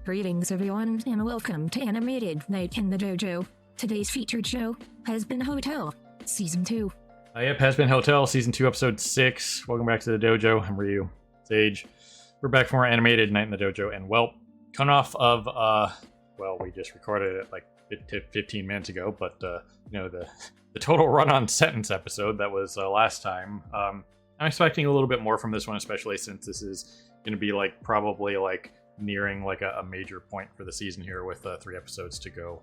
Greetings everyone, and welcome to Animated Night in the Dojo. Today's featured show, Hazbin Hotel, Season 2. Yep, Hazbin Hotel, Season 2, Episode 6. Welcome back to the dojo. I'm Ryu. Sage. We're back for more Animated Night in the Dojo, and well, coming off of, we just recorded it like 15 minutes ago, but, the total run-on sentence episode that was last time, I'm expecting a little bit more from this one, especially since this is going to be, probably, nearing a major point for the season here with 3 episodes to go.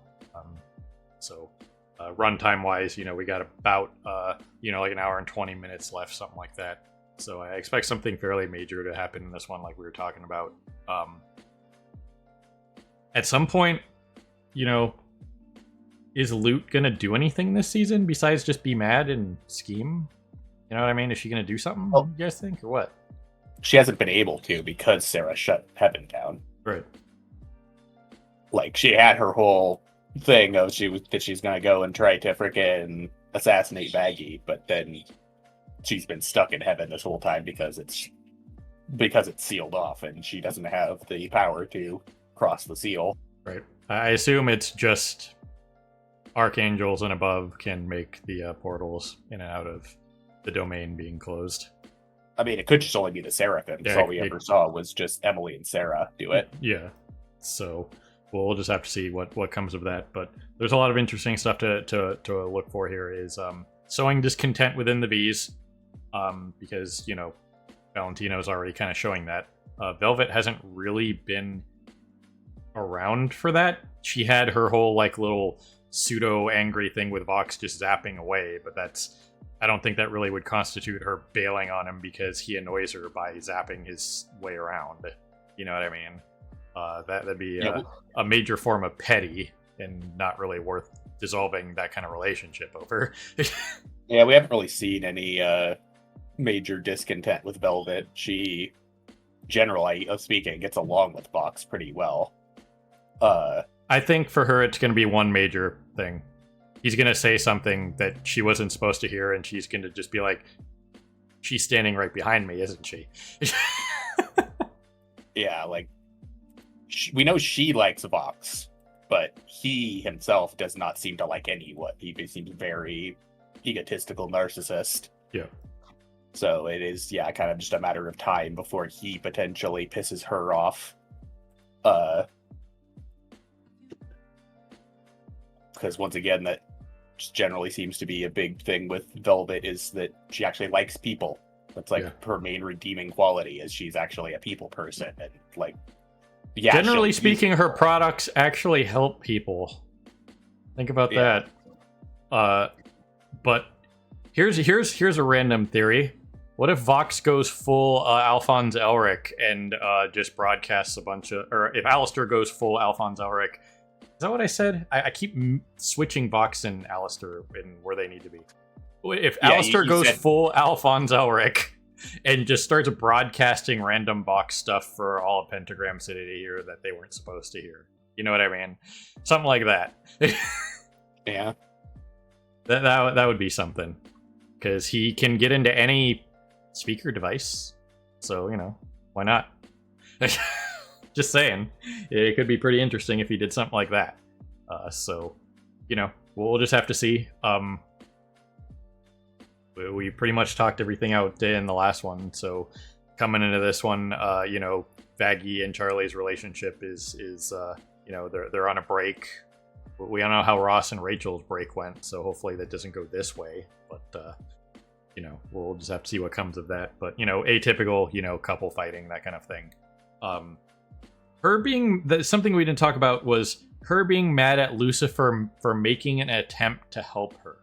Runtime wise, we got about an hour and 20 minutes left, something like that. So I expect something fairly major to happen in this one, like we were talking about. At some point, is Lute gonna do anything this season besides just be mad and scheme? You know what I mean? Is she gonna do something? You guys think, or what? She hasn't been able to because Sarah shut Heaven down. Right. She had her whole thing of she's gonna go and try to freaking assassinate Baggy, but then she's been stuck in Heaven this whole time because it's sealed off and she doesn't have the power to cross the seal. Right. I assume it's just archangels and above can make the portals in and out of the domain being closed. I mean, it could just only be the Seraphim, because all we ever saw was just Emily and Sarah do it. Yeah. So we'll just have to see what comes of that. But there's a lot of interesting stuff to look for here. Is sowing discontent within the V's, because Valentino's already kind of showing that. Velvet hasn't really been around for that. She had her whole little pseudo angry thing with Vox just zapping away, but I don't think that really would constitute her bailing on him because he annoys her by zapping his way around. You know what I mean? That'd be a major form of petty and not really worth dissolving that kind of relationship over. Yeah, we haven't really seen any major discontent with Velvet. She, generally speaking, gets along with Vox pretty well. I think for her it's going to be one major thing. He's going to say something that she wasn't supposed to hear, and she's going to just be like, she's standing right behind me, isn't she? Yeah, we know she likes Vox, but he himself does not seem to like anyone. He seems very egotistical narcissist. Yeah. So it is, kind of just a matter of time before he potentially pisses her off. Because once again, that just generally seems to be a big thing with Velvet, is that she actually likes people. That's her main redeeming quality, is she's actually a people person. And generally speaking, her products actually help people. Think about that. But here's a random theory. What if Vox goes full Alphonse Elric and just broadcasts a bunch of, or if Alistair goes full Alphonse Elric? Is that what I said? I keep switching Vox and Alistair in where they need to be. If Alistair goes full Alphonse Elric and just starts broadcasting random Vox stuff for all of Pentagram City to hear that they weren't supposed to hear. You know what I mean? Something like that. Yeah. That would be something. Because he can get into any speaker device. So, why not? Just saying, it could be pretty interesting if he did something like that. We'll just have to see. We pretty much talked everything out in the last one. So coming into this one, Vaggie and Charlie's relationship is they're on a break. We don't know how Ross and Rachel's break went, so hopefully that doesn't go this way. But we'll just have to see what comes of that. But atypical, couple fighting, that kind of thing. Her being something we didn't talk about was her being mad at Lucifer for making an attempt to help her.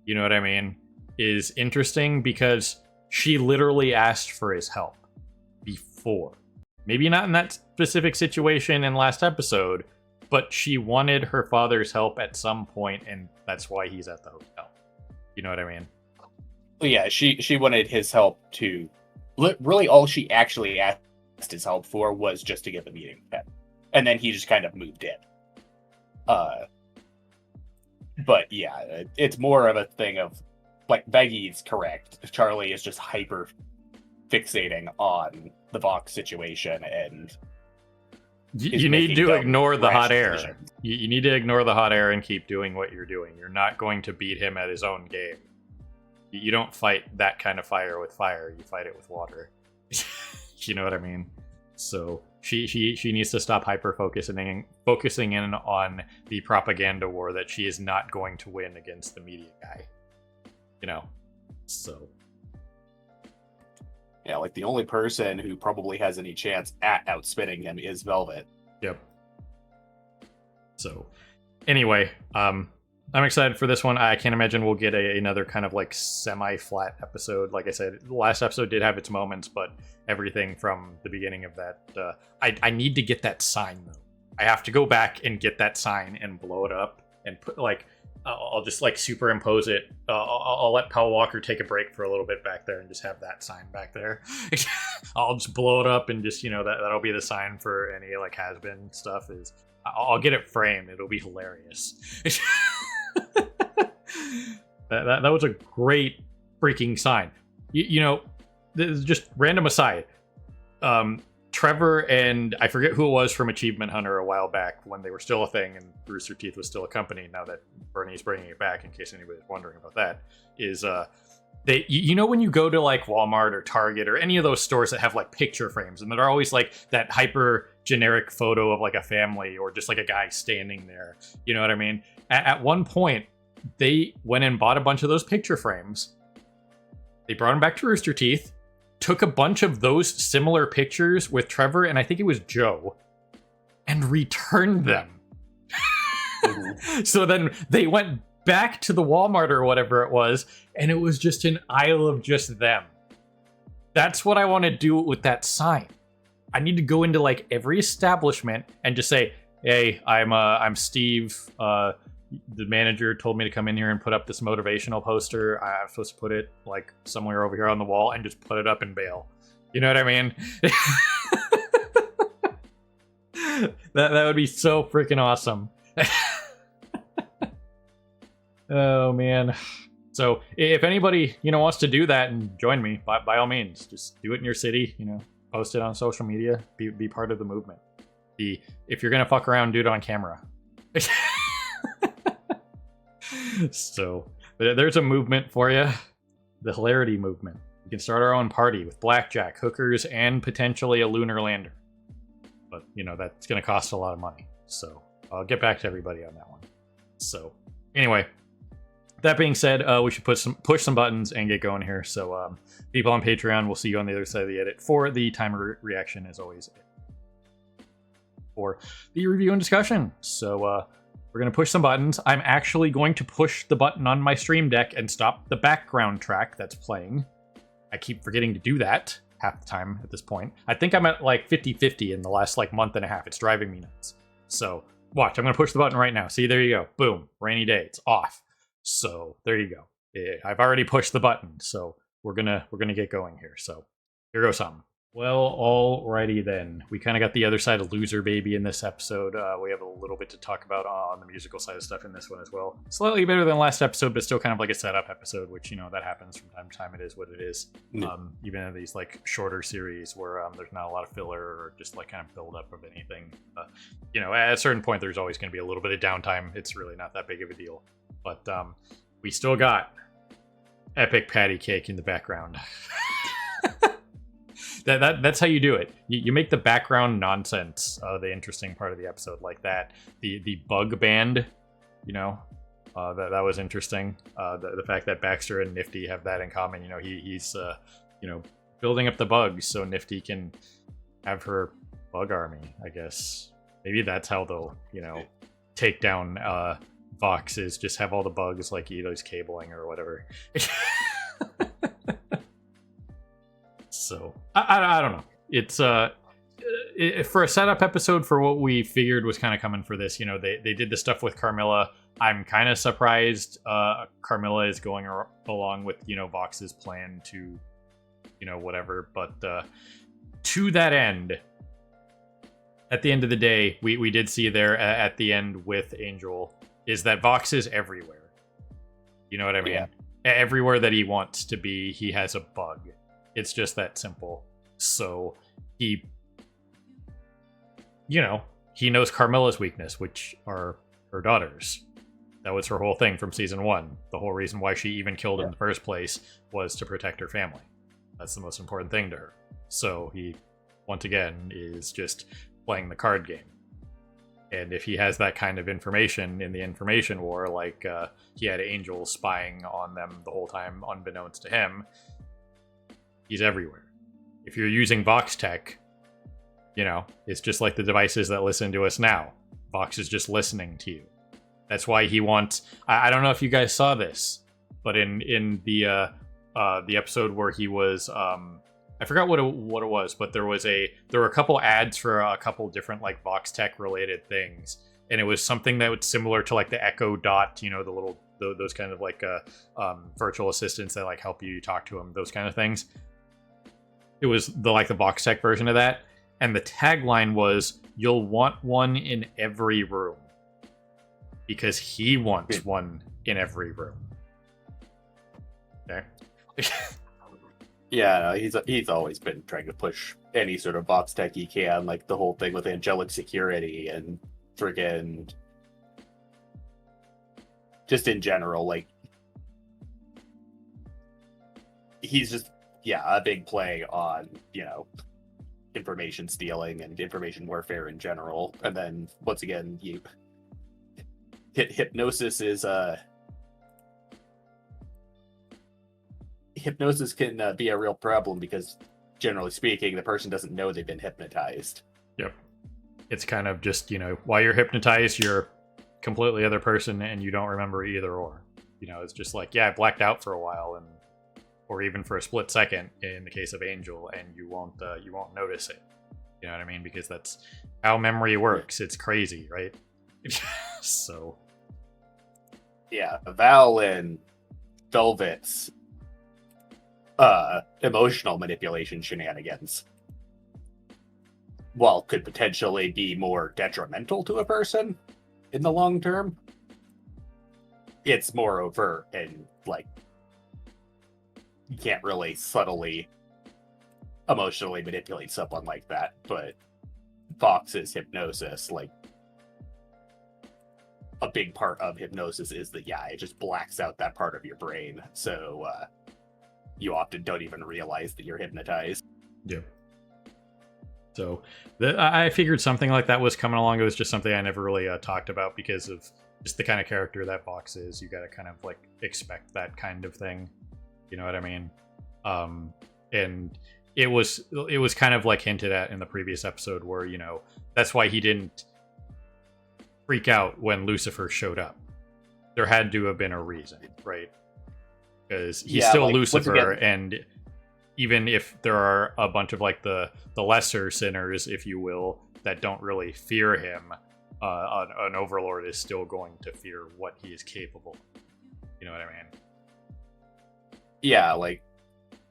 You know what I mean? Is interesting because she literally asked for his help before. Maybe not in that specific situation in last episode, but she wanted her father's help at some point, and that's why he's at the hotel. You know what I mean? Yeah, she wanted his help to... Really, all she actually asked his help for was just to get the meeting with him. And then he just kind of moved in. But yeah, it's more of a thing of, Vaggie's correct. Charlie is just hyper fixating on the Vox situation and You need making to dumb, ignore the rash hot air. decisions. You need to ignore the hot air and keep doing what you're doing. You're not going to beat him at his own game. You don't fight that kind of fire with fire. You fight it with water. You know what I mean? So she needs to stop focusing in on the propaganda war that she is not going to win against the media guy. You know, so Yeah, like the only person who probably has any chance at outspinning him is Velvet. yep. So anyway, I'm excited for this one. I can't imagine we'll get another kind of like semi-flat episode. Like I said, the last episode did have its moments, but everything from the beginning of that, I need to get that sign though. I have to go back and get that sign and blow it up and put like, I'll just like superimpose it. I'll let Paul Walker take a break for a little bit back there and just have that sign back there. I'll just blow it up and just, you know, that'll be the sign for any like Hazbin stuff. Is I'll get it framed. It'll be hilarious. that was a great freaking sign. You know, this is just random aside. Trevor and I forget who it was from Achievement Hunter a while back when they were still a thing and Rooster Teeth was still a company. Now that Bernie's bringing it back, in case anybody's wondering about that, is they, you know, when you go to like Walmart or Target or any of those stores that have like picture frames and they're always like that hyper generic photo of like a family or just like a guy standing there. You know what I mean? At one point, they went and bought a bunch of those picture frames. They brought them back to Rooster Teeth, took a bunch of those similar pictures with Trevor and I think it was Joe, and returned them. So then they went back to the Walmart or whatever it was, and it was just an aisle of just them. That's what I want to do with that sign. I need to go into like every establishment and just say, "Hey, I'm Steve. The manager told me to come in here and put up this motivational poster. I'm supposed to put it like somewhere over here on the wall and just put it up and bail." You know what I mean? that would be so freaking awesome. Oh man. So if anybody, you know, wants to do that and join me, by all means, just do it in your city, you know, post it on social media, be part of the movement. If you're gonna fuck around, do it on camera. So there's a movement for you, the hilarity movement. We can start our own party with blackjack, hookers, and potentially a lunar lander. But you know, that's going to cost a lot of money. So I'll get back to everybody on that one. So anyway, that being said, we should push some buttons and get going here. So people on Patreon, we'll see you on the other side of the edit for the timer reaction, as always, for the review and discussion. So we're going to push some buttons. I'm actually going to push the button on my Stream Deck and stop the background track that's playing. I keep forgetting to do that half the time at this point. I think I'm at like 50-50 in the last like month and a half. It's driving me nuts. So watch, I'm going to push the button right now. See, there you go. Boom. Rainy day. It's off. So there you go. I've already pushed the button. So we're gonna get going here. So here goes something. Well, alrighty then. We kind of got the other side of Loser Baby in this episode. We have a little bit to talk about on the musical side of stuff in this one as well. Slightly better than last episode, but still kind of like a setup episode, which, you know, that happens from time to time. It is what it is. Even in these like shorter series where there's not a lot of filler or just like kind of build up of anything. You know, at a certain point, there's always going to be a little bit of downtime. It's really not that big of a deal. But we still got epic patty cake in the background. That's how you do it. You make the background nonsense the interesting part of the episode, like that. The bug band, you know, that was interesting. The fact that Baxter and Nifty have that in common. You know, he's you know, building up the bugs so Nifty can have her bug army. I guess maybe that's how they'll, you know, take down Vox, is just have all the bugs like Ito's cabling or whatever. So I don't know. It's for a setup episode for what we figured was kind of coming for this. You know, they did the stuff with Carmilla. I'm kind of surprised Carmilla is going along with, you know, Vox's plan to, you know, whatever. But to that end, at the end of the day, we did see there at the end with Angel is that Vox is everywhere. You know what I mean? Yeah. Everywhere that he wants to be, he has a bug. It's just that simple. So he you know, he knows Carmilla's weakness, which are her daughters. That was her whole thing from season 1. The whole reason why she even killed him in the first place was to protect her family. That's the most important thing to her. So he, once again, is just playing the card game. And if he has that kind of information in the information war, like he had angels spying on them the whole time, unbeknownst to him, he's everywhere. If you're using Vox tech, you know, it's just like the devices that listen to us now. Vox is just listening to you. That's why he wants... I don't know if you guys saw this, but in the episode where he was... I forgot what it was, but there were a couple ads for a couple different like Vox Tech related things, and it was something that was similar to like the Echo Dot, you know, the little those kind of like virtual assistants that like help you talk to them, those kind of things. It was the Vox Tech version of that, and the tagline was, "You'll want one in every room," because he wants one in every room. Okay. Yeah, he's always been trying to push any sort of Vox tech he can, like the whole thing with angelic security and friggin' just in general, like he's just a big play on, you know, information stealing and information warfare in general. And then once again, hypnosis is hypnosis can be a real problem because, generally speaking, the person doesn't know they've been hypnotized. Yep. It's kind of just, you know, while you're hypnotized, you're a completely other person and you don't remember either or. You know, it's just like, yeah, I blacked out for a while, or even for a split second in the case of Angel, and you won't notice it. You know what I mean? Because that's how memory works. It's crazy, right? So. Yeah, Val and Velvet's emotional manipulation shenanigans, while could potentially be more detrimental to a person in the long term, it's more overt and like you can't really subtly emotionally manipulate someone like that. But Fox's hypnosis, like a big part of hypnosis is that it just blacks out that part of your brain, so you often don't even realize that you're hypnotized. Yeah. So I figured something like that was coming along. It was just something I never really talked about because of just the kind of character that Vox is. You got to kind of like expect that kind of thing. You know what I mean? And it was kind of like hinted at in the previous episode where, you know, that's why he didn't freak out when Lucifer showed up. There had to have been a reason, right? Because he's still like, Lucifer, and even if there are a bunch of like the lesser sinners, if you will, that don't really fear him, an overlord is still going to fear what he is capable. You know what I mean? Yeah, like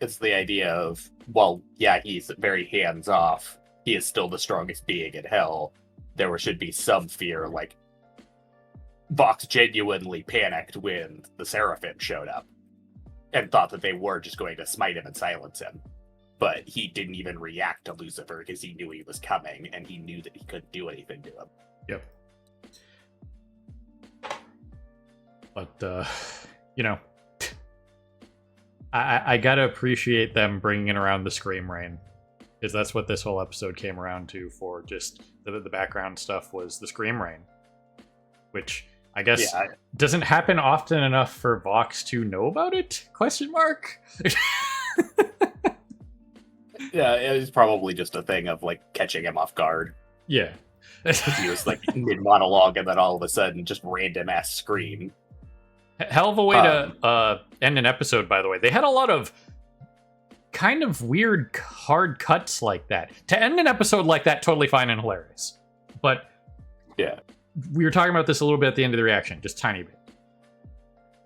it's the idea of, well, yeah, he's very hands off. He is still the strongest being in hell. There should be some fear. Like Vox genuinely panicked when the Seraphim showed up and thought that they were just going to smite him and silence him. But he didn't even react to Lucifer because he knew he was coming and he knew that he couldn't do anything to him. Yep. But, you know, I gotta appreciate them bringing around the Scream Rain. Because that's what this whole episode came around to for just the background stuff was the Scream Rain. Which I guess doesn't happen often enough for Vox to know about it? Question mark? Yeah, it was probably just a thing of like catching him off guard. Yeah. He was like mid-monologue and then all of a sudden just random ass scream. Hell of a way to end an episode, by the way. They had a lot of kind of weird hard cuts like that. To end an episode like that, totally fine and hilarious. But yeah, we were talking about this a little bit at the end of the reaction, just tiny bit.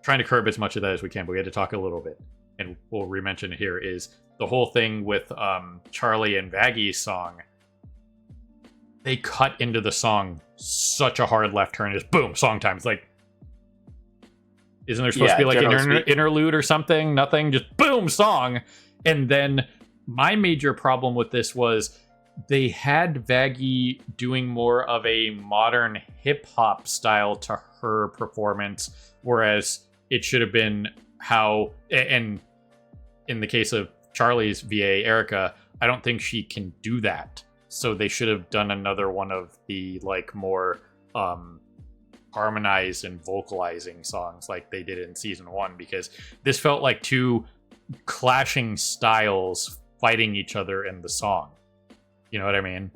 Trying to curb as much of that as we can, but we had to talk a little bit. And we'll re-mention it here, is the whole thing with Charlie and Vaggie's song. They cut into the song such a hard left turn, just boom, song time. It's like, isn't there supposed to be like an interlude or something? Nothing, just boom, song. And then my major problem with this was they had Vaggie doing more of a modern hip hop style to her performance, whereas it should have been how, and in the case of Charlie's VA, Erica, I don't think she can do that. So they should have done another one of the like more harmonized and vocalizing songs like they did in season 1, because this felt like two clashing styles fighting each other in the song. You know what I mean?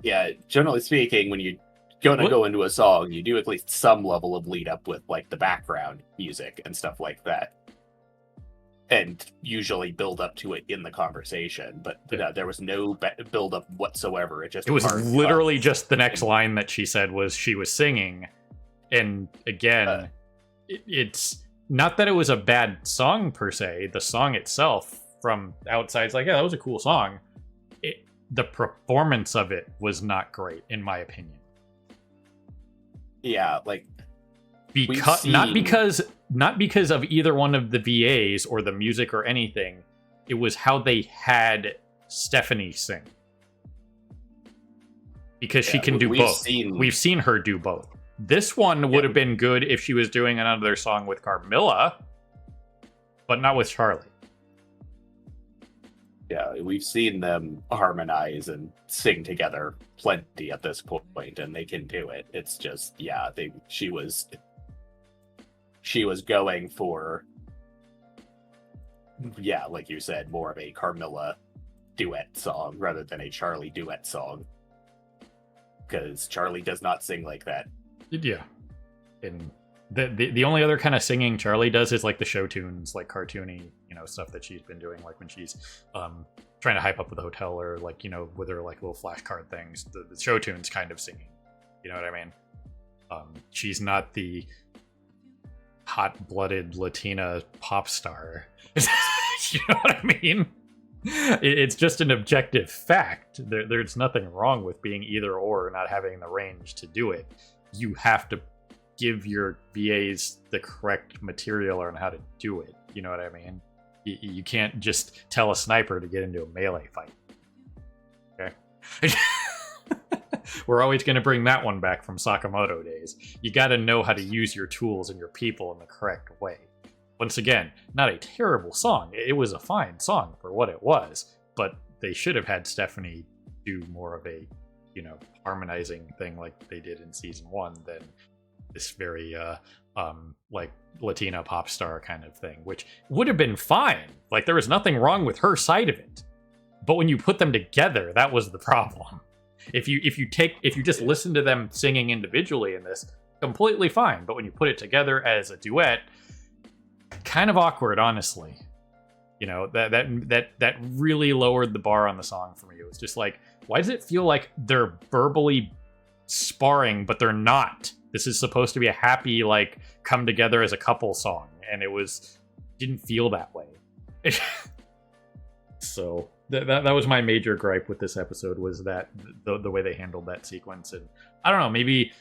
Yeah, generally speaking, when you go into a song, you do at least some level of lead up with like the background music and stuff like that, and usually build up to it in the conversation. But there was no build up whatsoever. It was literally just the next line that she said was she was singing. And again, it's not that it was a bad song per se. The song itself from outside's like, yeah, that was a cool song. The performance of it was not great, in my opinion. Yeah, like not because of either one of the VAs or the music or anything. It was how they had Stephanie sing, because she can do both. We've seen her do both. This one would have been good if she was doing another song with Carmilla, but not with Charlie. Yeah, we've seen them harmonize and sing together plenty at this point, and they can do it. It's just, yeah, she was going for, yeah, like you said, more of a Carmilla duet song rather than a Charlie duet song, because Charlie does not sing like that. Yeah, and the only other kind of singing Charlie does is like the show tunes, like cartoony, stuff that she's been doing, like when she's trying to hype up the hotel, or like, with her like little flashcard things. The show tunes kind of singing, you know what I mean? She's not the hot-blooded Latina pop star. You know what I mean? It's just an objective fact. There's nothing wrong with being either or not having the range to do it. You have to give your VAs the correct material on how to do it. You know what I mean? You can't just tell a sniper to get into a melee fight. Okay? We're always going to bring that one back from Sakamoto days. You got to know how to use your tools and your people in the correct way. Once again, not a terrible song. It was a fine song for what it was, but they should have had Stephanie do more of a, harmonizing thing like they did in season 1 than this very like Latina pop star kind of thing, which would have been fine. Like, there was nothing wrong with her side of it, but when you put them together, that was the problem. If you just listen to them singing individually in this, completely fine, but when you put it together as a duet, kind of awkward, honestly. That really lowered the bar on the song for me. It was just like, why does it feel like they're verbally sparring, but they're not? This is supposed to be a happy, like, come together as a couple song, and it didn't feel that way. So that was my major gripe with this episode, was that the way they handled that sequence. And I don't know, maybe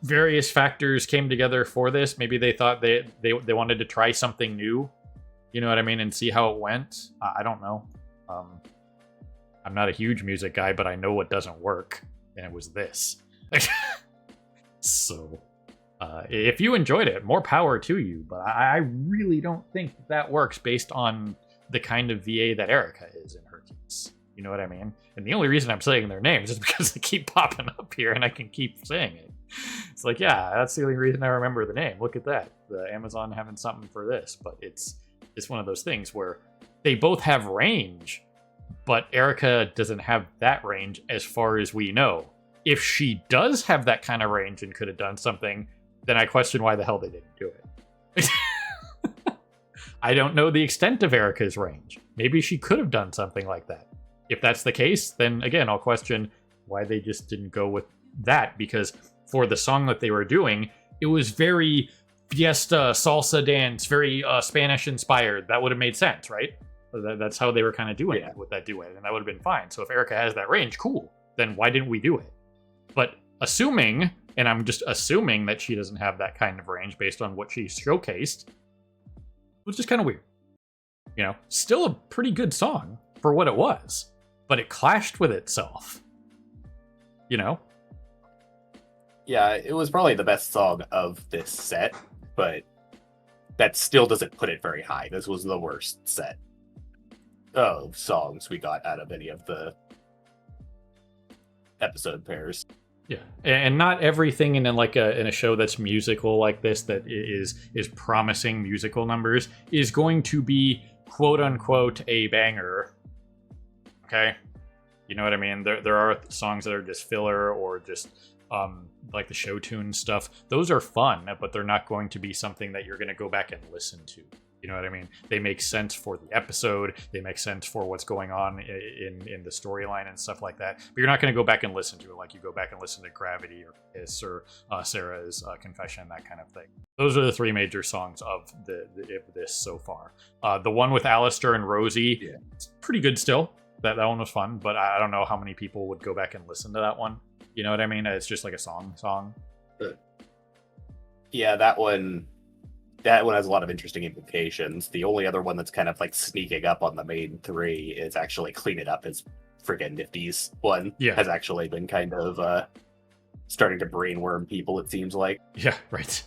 various factors came together for this. Maybe they thought they wanted to try something new, you know what I mean, and see how it went. I don't know. I'm not a huge music guy, but I know what doesn't work, and it was this. So, if you enjoyed it, more power to you, but I really don't think that works based on the kind of VA that Erica is in her case. You know what I mean? And the only reason I'm saying their names is because they keep popping up here and I can keep saying it. It's like, yeah, that's the only reason I remember the name. Look at that. The Amazon having something for this, but it's one of those things where they both have range, but Erica doesn't have that range as far as we know. If she does have that kind of range and could have done something, then I question why the hell they didn't do it. I don't know the extent of Erica's range. Maybe she could have done something like that. If that's the case, then again, I'll question why they just didn't go with that, because for the song that they were doing, it was very fiesta, salsa dance, very Spanish inspired. That would have made sense, right? That's how they were kind of doing it with that duet, and that would have been fine. So if Erica has that range, cool. Then why didn't we do it? But assuming, and I'm just assuming that she doesn't have that kind of range based on what she showcased, which is kind of weird. Still a pretty good song for what it was, but it clashed with itself. You know? Yeah, it was probably the best song of this set, but that still doesn't put it very high. This was the worst set of songs we got out of any of the episode pairs. Yeah, and not everything in a show that's musical like this that is promising musical numbers is going to be quote unquote a banger. Okay, you know what I mean? There are songs that are just filler or just like the show tune stuff. Those are fun, but they're not going to be something that you're going to go back and listen to. You know what I mean? They make sense for the episode. They make sense for what's going on in the storyline and stuff like that. But you're not going to go back and listen to it like you go back and listen to Gravity or Kiss or Sarah's Confession, that kind of thing. Those are the three major songs of this so far. The one with Alistair and Rosie, it's pretty good still. That one was fun, but I don't know how many people would go back and listen to that one. You know what I mean? It's just like a song. Yeah, that one has a lot of interesting implications. The only other one that's kind of like sneaking up on the main three is actually Clean It Up as friggin' Nifty's one. Yeah. Has actually been kind of starting to brainworm people, it seems like. Yeah, right.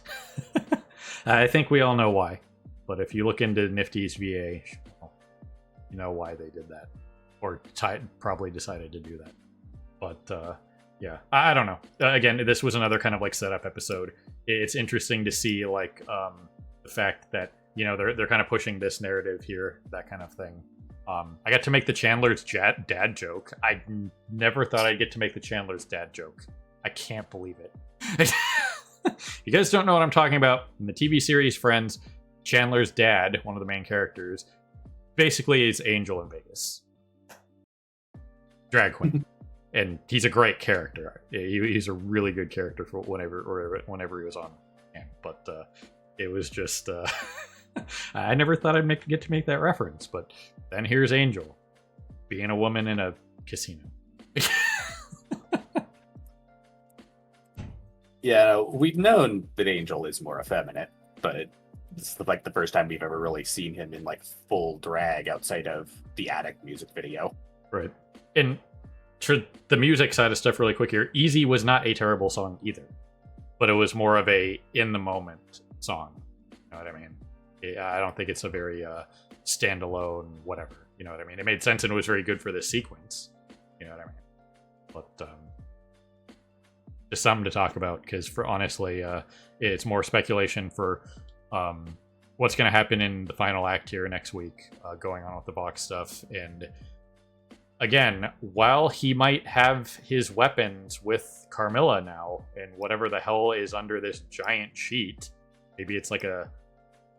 I think we all know why. But if you look into Nifty's VA, you know why they did that. Or probably decided to do that. But yeah, I don't know. Again, this was another kind of like setup episode. It's interesting to see like the fact that, you know, they're kind of pushing this narrative here, that kind of thing. I got to make the Chandler's dad joke. I never thought I'd get to make the Chandler's dad joke. I can't believe it. You guys don't know what I'm talking about. In the TV series Friends, Chandler's dad, one of the main characters, basically is Angel in Vegas. Drag queen. And he's a great character. He's a really good character for whenever he was on. But it was just I never thought I'd get to make that reference. But then here's Angel being a woman in a casino. Yeah, we've known that Angel is more effeminate, but it's like the first time we've ever really seen him in like full drag outside of the Attic music video. Right. And for the music side of stuff really quick here, Easy was not a terrible song either, but it was more of a in the moment song. You know what I mean? I don't think it's a very standalone whatever. You know what I mean? It made sense and it was very good for this sequence. You know what I mean? But just something to talk about, because for honestly, it's more speculation for what's going to happen in the final act here next week, going on with the box stuff. And again, while he might have his weapons with Carmilla now, and whatever the hell is under this giant sheet, maybe it's like a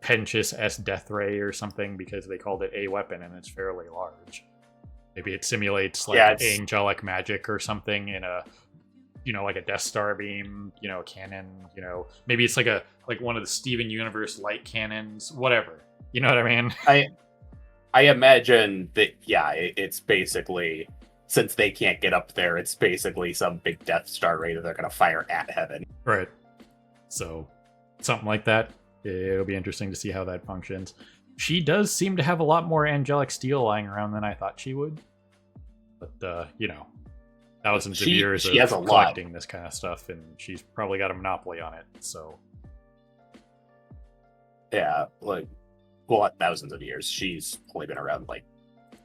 Pentious S Death Ray or something, because they called it a weapon and it's fairly large. Maybe it simulates like angelic magic or something in a, you know, like a Death Star beam, you know, cannon, you know, maybe it's like one of the Steven Universe light cannons, whatever. You know what I mean? I imagine that, yeah, it's basically, since they can't get up there, it's basically some big Death Star ray that they're going to fire at heaven. Right. So, something like that. It'll be interesting to see how that functions. She does seem to have a lot more angelic steel lying around than I thought she would. But, you know, thousands of years of collecting this kind of stuff, and she's probably got a monopoly on it, so. Yeah, like, well, thousands of years. She's only been around, like, I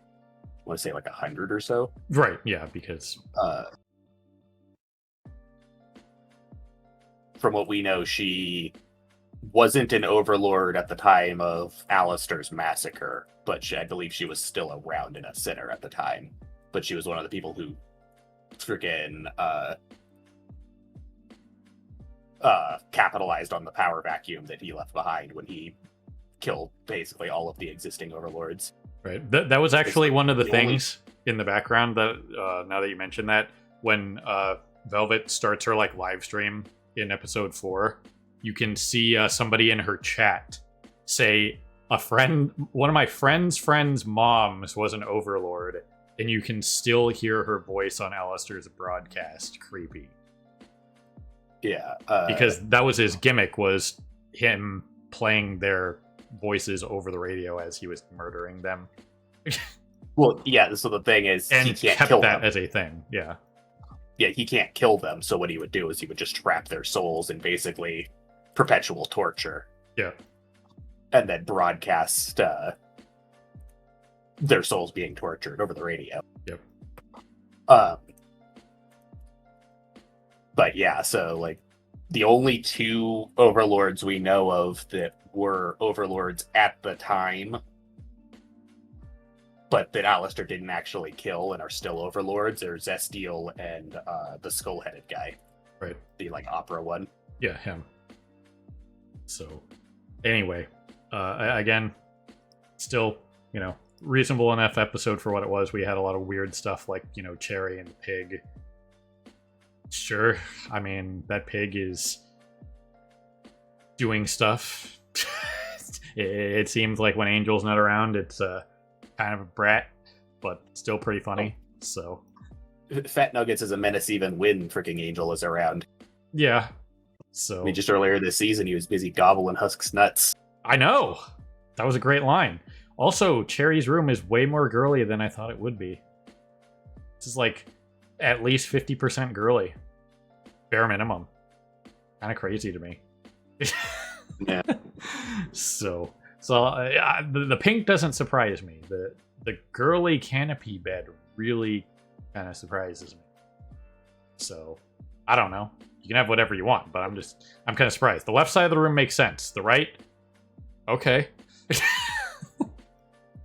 want to say, like, 100 or so. Right, yeah, because... from what we know, she wasn't an overlord at the time of Alistair's massacre, but I believe she was still around in a center at the time. But she was one of the people who freaking capitalized on the power vacuum that he left behind when he killed basically all of the existing overlords. Right. That was actually one of the things in the background that, now that you mention that, when Velvet starts her like live stream in episode 4, you can see somebody in her chat say one of my friend's moms was an overlord, and you can still hear her voice on Alistair's broadcast. Creepy. Yeah. Because that was his gimmick, was him playing their voices over the radio as he was murdering them. Well, yeah. So the thing is, and he can't kept kill that them. as a thing. Yeah. Yeah, he can't kill them. So what he would do is he would just trap their souls in basically perpetual torture. Yeah. And then broadcast their souls being tortured over the radio. Yep. But yeah, so like the only two overlords we know of that were overlords at the time, but that Alistair didn't actually kill and are still overlords, are Zestiel and the skull-headed guy. Right. The like opera one. Yeah, him. So, anyway, again, still, reasonable enough episode for what it was. We had a lot of weird stuff like, Cherry and Pig. Sure, I mean, that pig is doing stuff. It seems like when Angel's not around, it's kind of a brat, but still pretty funny. So, Fat Nuggets is a menace even when freaking Angel is around. Yeah. So, I mean, just earlier this season, he was busy gobbling Husk's nuts. I know! That was a great line. Also, Cherry's room is way more girly than I thought it would be. This is like at least 50% girly. Bare minimum. Kind of crazy to me. Yeah. So the pink doesn't surprise me. The girly canopy bed really kind of surprises me. So, I don't know. You can have whatever you want, but I'm kind of surprised. The left side of the room makes sense. The right? Okay.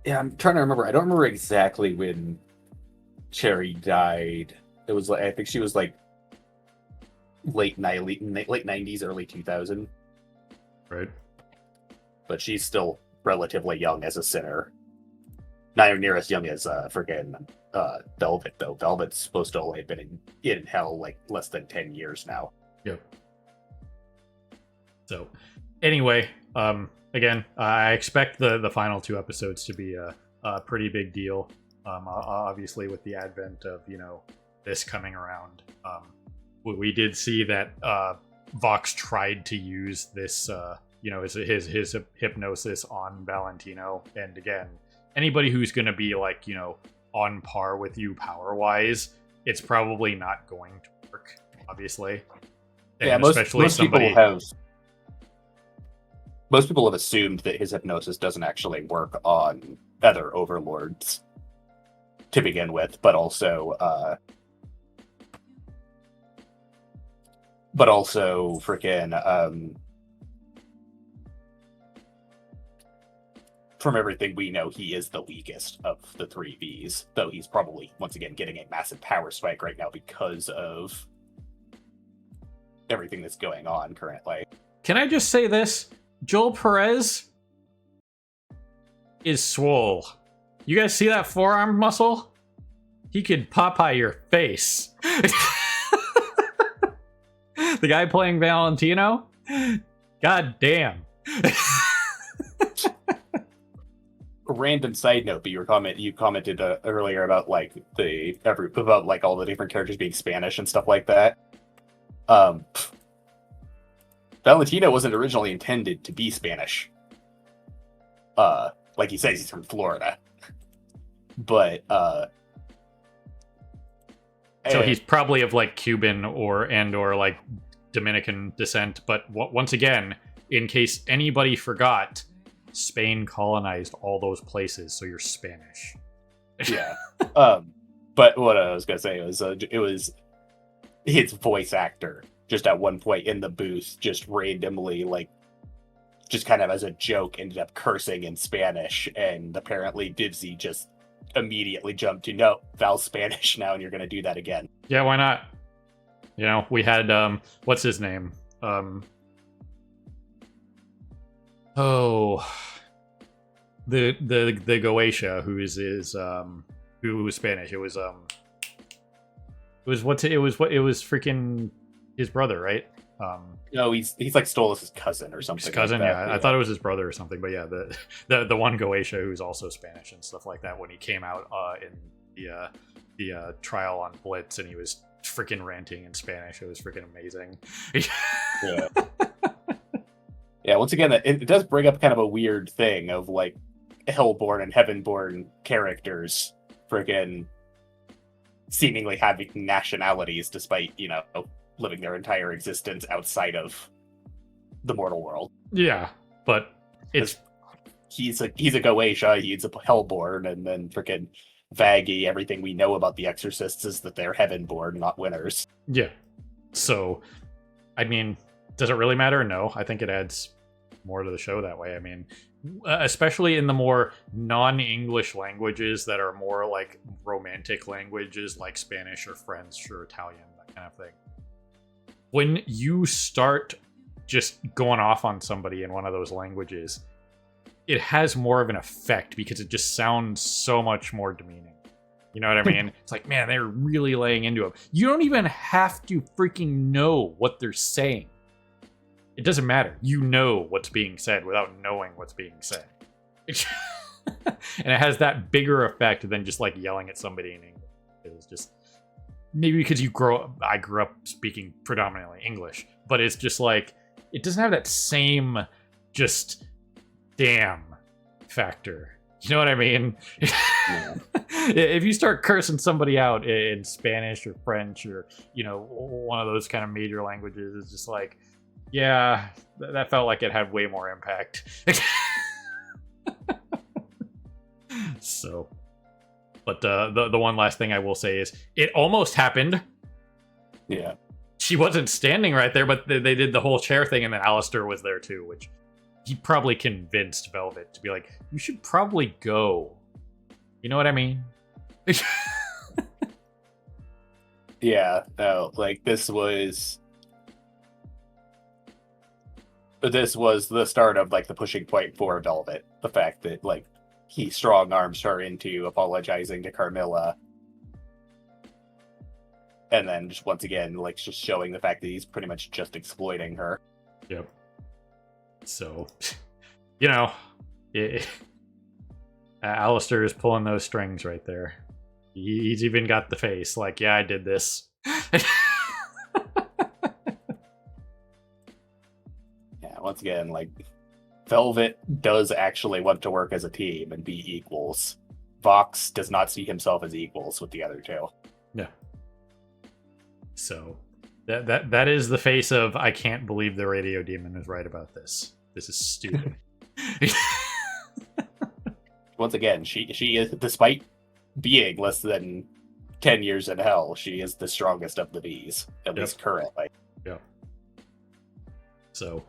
Yeah, I'm trying to remember. I don't remember exactly when Cherry died. It was like, I think she was like late 90s, early 2000. Right. But she's still relatively young as a sinner. Not near as young as freaking Velvet, though. Velvet's supposed to only have been in hell like less than 10 years now. Yep. So, anyway, again, I expect the final two episodes to be a pretty big deal. Obviously, with the advent of this coming around, we did see that Vox tried to use this, his hypnosis on Valentino, and again, anybody who's going to be like on par with you power wise, it's probably not going to work. Obviously, and yeah, most somebody people have. Most people have assumed that his hypnosis doesn't actually work on other overlords to begin with, but also freaking from everything we know, he is the weakest of the three Vs, though he's probably once again getting a massive power spike right now because of everything that's going on currently. Can I just say this? Joel Perez is swole. You guys see that forearm muscle? He could Popeye your face. The guy playing Valentino? God damn. A random side note, but you commented earlier about like about like all the different characters being Spanish and stuff like that. Valentino wasn't originally intended to be Spanish. Like he says, he's from Florida. But so he's probably of like Cuban or like Dominican descent. But once again, in case anybody forgot, Spain colonized all those places, so you're Spanish. Yeah. But what I was gonna say was it was his voice actor just at one point in the booth just randomly just kind of as a joke ended up cursing in Spanish, and apparently Dibsy just immediately jumped to no, Val's Spanish now and you're gonna do that again. Yeah, why not? We had what's his name? The Goetia, who was Spanish. It was freaking his brother, right? No, he's like Stolas' cousin or something. His cousin, like yeah. I thought it was his brother or something, but yeah, the one Goetia who's also Spanish and stuff like that. When he came out in the trial on Blitz, and he was freaking ranting in Spanish, it was freaking amazing. Yeah. Yeah. Once again, it does bring up kind of a weird thing of like Hellborn and Heavenborn characters friggin' seemingly having nationalities despite, living their entire existence outside of the mortal world. Yeah, but it's he's a Goetia, he's a Hellborn, and then freaking Vaggy, everything we know about the Exorcists is that they're Heavenborn, not winners. Yeah. So, I mean, does it really matter? No, I think it adds more to the show that way. I mean, especially in the more non-English languages that are more like romantic languages like Spanish or French or Italian, that kind of thing. When you start just going off on somebody in one of those languages, it has more of an effect because it just sounds so much more demeaning. You know what I mean? It's like, man, they're really laying into him. You don't even have to freaking know what they're saying. It doesn't matter. You know what's being said without knowing what's being said. And it has that bigger effect than just like yelling at somebody in English. It's just maybe because I grew up speaking predominantly English, but it's just like it doesn't have that same just damn factor. You know what I mean? Yeah. If you start cursing somebody out in Spanish or French or, one of those kind of major languages, it's just like, yeah, that felt like it had way more impact. So, but the one last thing I will say is it almost happened. Yeah. She wasn't standing right there, but they did the whole chair thing, and then Alistair was there too, which he probably convinced Velvet to be like, you should probably go. You know what I mean? Yeah, no, like this was the start of like the pushing point for Velvet. The fact that like he strong arms her into apologizing to Carmilla. And then just once again, like just showing the fact that he's pretty much just exploiting her. Yep. So, Alistair is pulling those strings right there. He's even got the face like, yeah, I did this. Yeah, once again, like, Velvet does actually want to work as a team and be equals. Vox does not see himself as equals with the other two. Yeah. So, that is the face of, I can't believe the radio demon is right about this. This is stupid. Once again, she is, despite being less than 10 years in hell, she is the strongest of the bees, at least currently. Yeah. So,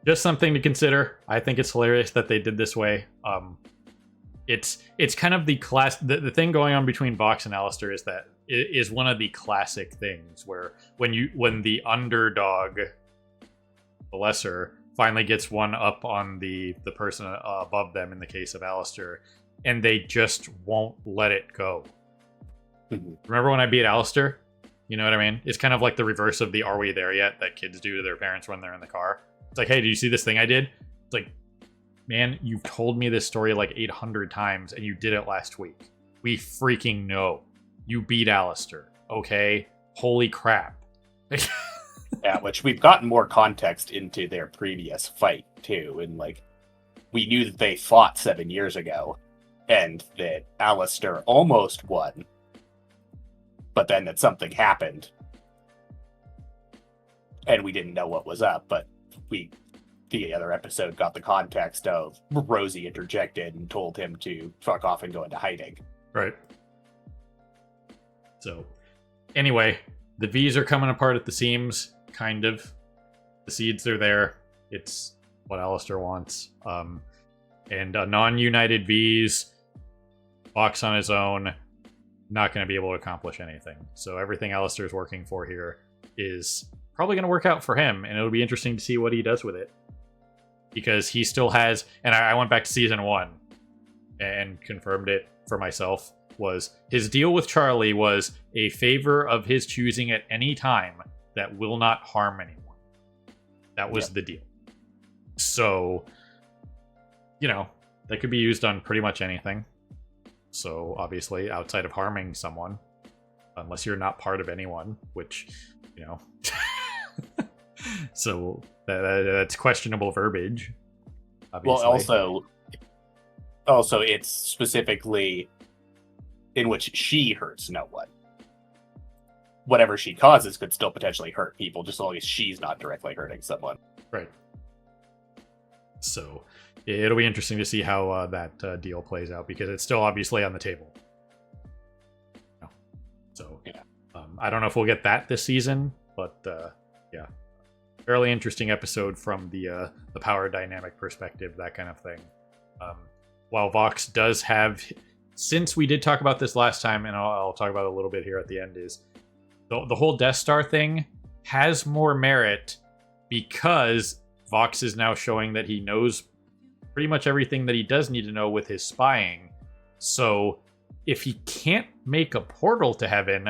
just something to consider. I think it's hilarious that they did this way. It's kind of the the thing going on between Vox and Alistair is that it is one of the classic things where when the underdog, the lesser, finally gets one up on the person above them in the case of Alistair, and they just won't let it go. Remember when I beat Alistair? You know what I mean? It's kind of like the reverse of the "Are we there yet?" that kids do to their parents when they're in the car. It's like, hey, did you see this thing I did? It's like, man, you've told me this story like 800 times, and you did it last week. We freaking know. You beat Alistair, okay? Holy crap. Yeah, which we've gotten more context into their previous fight, too. And, like, we knew that they fought 7 years ago, and that Alistair almost won. But then that something happened. And we didn't know what was up, but the other episode got the context of Rosie interjected and told him to fuck off and go into hiding. Right. So, anyway, the V's are coming apart at the seams, kind of. The seeds are there. It's what Alistair wants. And non-united V's, Vox on his own, not going to be able to accomplish anything. So everything Alistair's working for here is probably going to work out for him, and it'll be interesting to see what he does with it. Because he still has, and I went back to season 1 and confirmed it for myself, was his deal with Charlie was a favor of his choosing at any time that will not harm anyone. That was the deal. So, that could be used on pretty much anything. So, obviously, outside of harming someone, unless you're not part of anyone, which, so that's questionable verbiage. Obviously. Well, also, Also, it's specifically in which she hurts no one. Whatever she causes could still potentially hurt people, just as long as she's not directly hurting someone. Right. So it'll be interesting to see how that deal plays out, because it's still obviously on the table. So yeah. I don't know if we'll get that this season, but yeah, fairly interesting episode from the power dynamic perspective, that kind of thing. While Vox does have, since we did talk about this last time, and I'll talk about it a little bit here at the end, is the whole Death Star thing has more merit because Vox is now showing that he knows pretty much everything that he does need to know with his spying. So if he can't make a portal to heaven,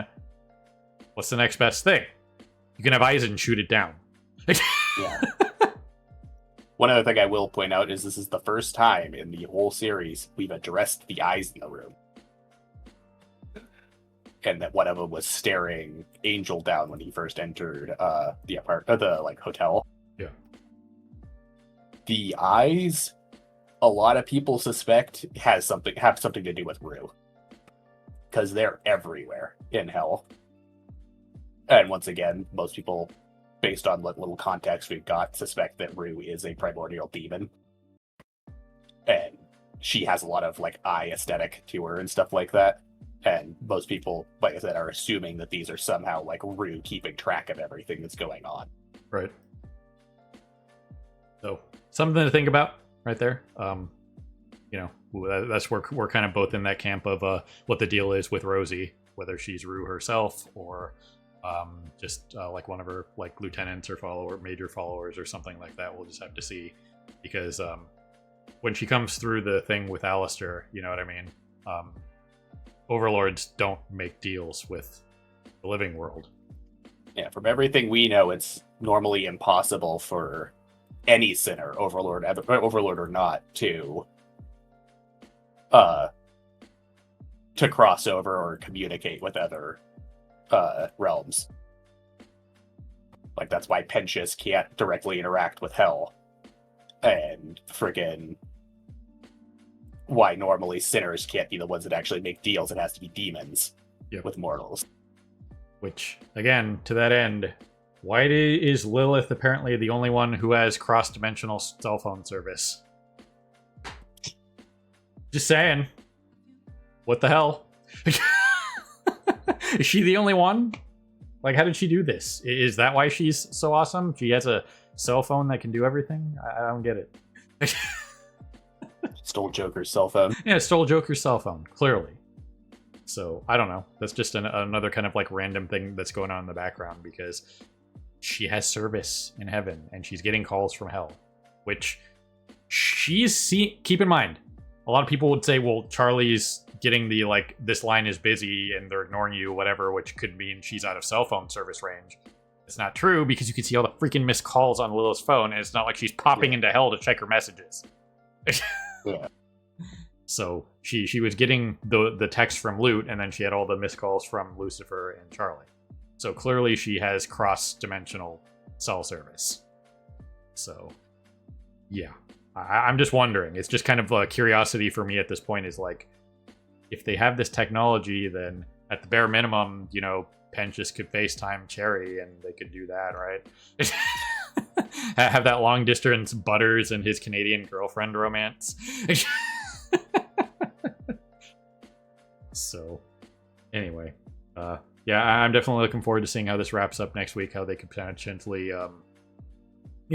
what's the next best thing? You can have Eisen shoot it down. Yeah. One other thing I will point out is this is the first time in the whole series we've addressed the eyes in the room. And that one of them was staring Angel down when he first entered the hotel. Yeah. The eyes, a lot of people suspect have something to do with Rue. Because they're everywhere in hell. And once again, most people, based on what little context we've got, suspect that Rue is a primordial demon. And she has a lot of eye aesthetic to her and stuff like that. And most people, like I said, are assuming that these are somehow Rue keeping track of everything that's going on. Right. So something to think about right there. That's where we're kind of both in that camp of what the deal is with Rosie, whether she's Rue herself or just one of her lieutenants or major followers or something like that. We'll just have to see, because when she comes through the thing with Alistair, you know what I mean? Overlords don't make deals with the living world. Yeah, from everything we know, it's normally impossible for any sinner, overlord or not, to cross over or communicate with other realms. That's why Pensius can't directly interact with Hell, and friggin' why normally sinners can't be the ones that actually make deals. It has to be demons with mortals. Which, again, to that end, why is Lilith apparently the only one who has cross-dimensional cell phone service? Just saying. What the hell? Is she the only one? How did she do this? Is that why she's so awesome? She has a cell phone that can do everything? I don't get it. Stole Joker's cell phone. Yeah, stole Joker's cell phone, clearly. So, I don't know. That's just another kind of random thing that's going on in the background, because she has service in heaven and she's getting calls from hell, which keep in mind, a lot of people would say, well, Charlie's getting the this line is busy and they're ignoring you, whatever, which could mean she's out of cell phone service range. It's not true, because you can see all the freaking missed calls on Lilith's phone, and it's not like she's popping into hell to check her messages. Yeah. So she was getting the text from Lute, and then she had all the missed calls from Lucifer and Charlie. So clearly she has cross-dimensional cell service. So, yeah. I'm just wondering. It's just kind of a curiosity for me at this point, is if they have this technology, then at the bare minimum, Pensius could FaceTime Cherry, and they could do that, right? Have that long-distance Butters and his Canadian girlfriend romance. So, anyway, yeah, I'm definitely looking forward to seeing how this wraps up next week, how they could potentially,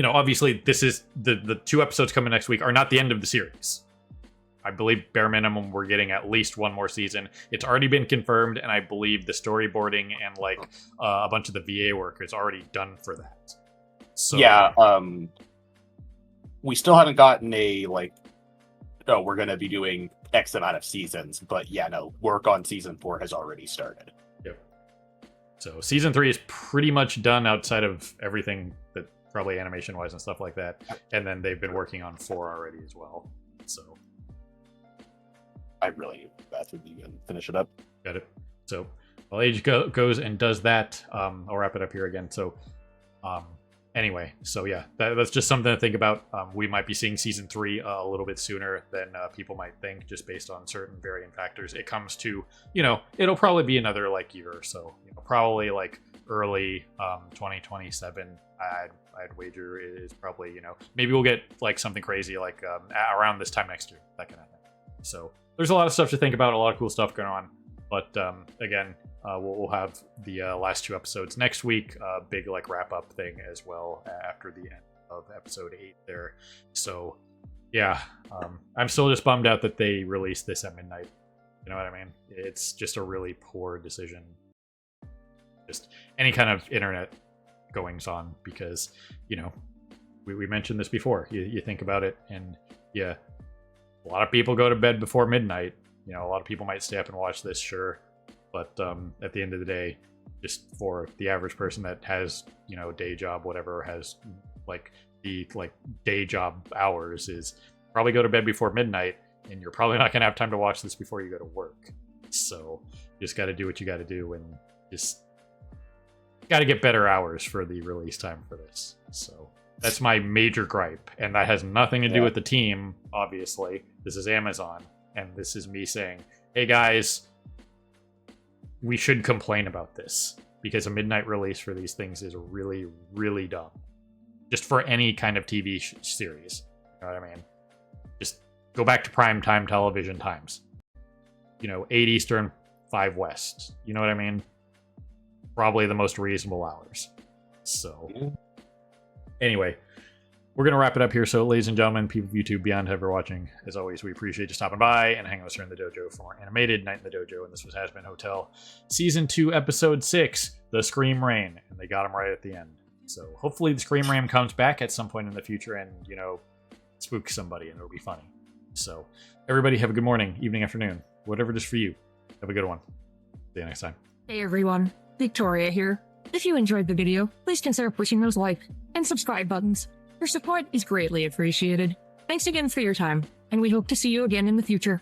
obviously this is the 2 episodes coming next week are not the end of the series. I believe bare minimum we're getting at least one more season. It's already been confirmed, and I believe the storyboarding and a bunch of the VA work is already done for that. So yeah, we still haven't gotten a we're going to be doing X amount of seasons, but yeah, no, work on season 4 has already started. Yep. So season 3 is pretty much done outside of everything that probably animation wise and stuff like that, and then they've been working on 4 already as well. So I really need that to finish it up. Got it. So while Age goes and does that, I'll wrap it up here again. So Anyway, so yeah, that's just something to think about. We might be seeing season 3 a little bit sooner than people might think, just based on certain varying factors. It comes to, it'll probably be another like year or so, probably like early 2027. I'd wager it is probably, maybe we'll get like something crazy like around this time next year, that kind of thing. So there's a lot of stuff to think about, a lot of cool stuff going on. But again, we'll have the last 2 episodes next week. Big like wrap up thing as well after the end of episode 8 there. So yeah, I'm still just bummed out that they released this at midnight. You know what I mean? It's just a really poor decision. Just any kind of internet goings on, because we mentioned this before. You think about it, and yeah, a lot of people go to bed before midnight. A lot of people might stay up and watch this, sure. But at the end of the day, just for the average person that has, day job, whatever, has like the day job hours, is probably go to bed before midnight, and you're probably not going to have time to watch this before you go to work. So you just got to do what you got to do, and just got to get better hours for the release time for this. So that's my major gripe, and that has nothing to do with the team, obviously. This is Amazon. And this is me saying, hey guys, we should complain about this, because a midnight release for these things is really, really dumb. Just for any kind of TV series. You know what I mean? Just go back to prime time television times. 8 Eastern, 5 West. You know what I mean? Probably the most reasonable hours. So, anyway. We're going to wrap it up here. So, ladies and gentlemen, people of YouTube, beyond ever watching, as always, we appreciate you stopping by and hanging with us here in the dojo for more animated Night in the Dojo. And this was Hazbin Hotel, Season 2, Episode 6, The Scream Rain. And they got him right at the end. So, hopefully the Scream Rain comes back at some point in the future and, spook somebody, and it'll be funny. So, everybody have a good morning, evening, afternoon, whatever it is for you. Have a good one. See you next time. Hey everyone, Victoria here. If you enjoyed the video, please consider pushing those like and subscribe buttons. Your support is greatly appreciated. Thanks again for your time, and we hope to see you again in the future.